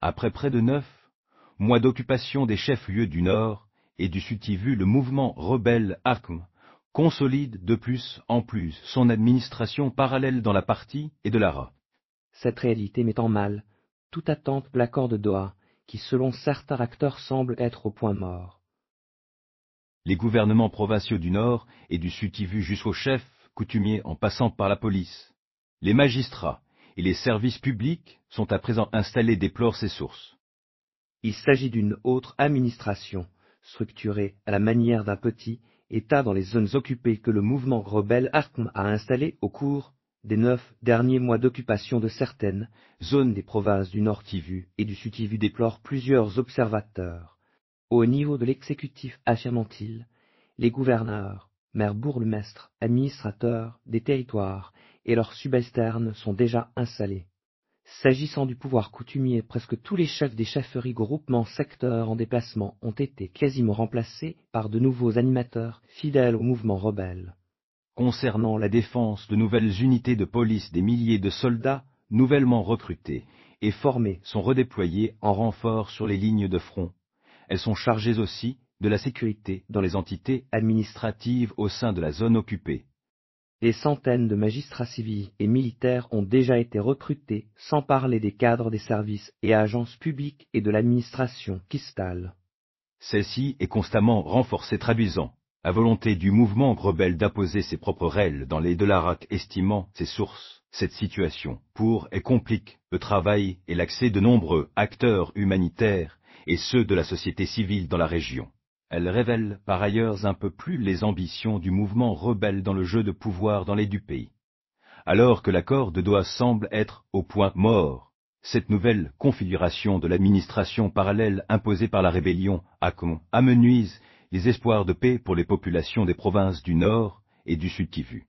Après près de 9 mois d'occupation des chefs-lieux du Nord et du Sud-Kivu, le mouvement rebelle ACM consolide de plus en plus son administration parallèle dans la partie et de l'ARA. Cette réalité met en mal toute attente de l'accord de Doha, qui selon certains acteurs semble être au point mort. Les gouvernements provinciaux du Nord et du Sud-Kivu jusqu'aux chefs coutumiers en passant par la police, les magistrats et les services publics sont à présent installés, déplorent ces sources. Il s'agit d'une autre administration, structurée à la manière d'un petit État dans les zones occupées que le mouvement rebelle ACM a installé au cours des 9 derniers mois d'occupation de certaines zones des provinces du Nord Kivu et du Sud Kivu, déplorent plusieurs observateurs. Au niveau de l'exécutif, affirment-ils, les gouverneurs, maires, bourgmestres, administrateurs des territoires et leurs subalternes sont déjà installés. S'agissant du pouvoir coutumier, presque tous les chefs des chefferies, groupements, secteurs en déplacement ont été quasiment remplacés par de nouveaux animateurs fidèles au mouvement rebelle. Concernant la défense, de nouvelles unités de police, des milliers de soldats nouvellement recrutés et formés sont redéployés en renfort sur les lignes de front. Elles sont chargées aussi de la sécurité dans les entités administratives au sein de la zone occupée. Des centaines de magistrats civils et militaires ont déjà été recrutés, sans parler des cadres des services et agences publiques et de l'administration Kistal. Celle-ci est constamment renforcée, traduisant la volonté du mouvement rebelle d'imposer ses propres règles dans les Delarac, estimant ses sources. Cette situation pour et complique le travail et l'accès de nombreux acteurs humanitaires et ceux de la société civile dans la région. Elle révèle par ailleurs un peu plus les ambitions du mouvement rebelle dans le jeu de pouvoir dans les du pays. Alors que l'accord de Doha semble être au point mort, cette nouvelle configuration de l'administration parallèle imposée par la rébellion amenuise les espoirs de paix pour les populations des provinces du Nord et du Sud Kivu.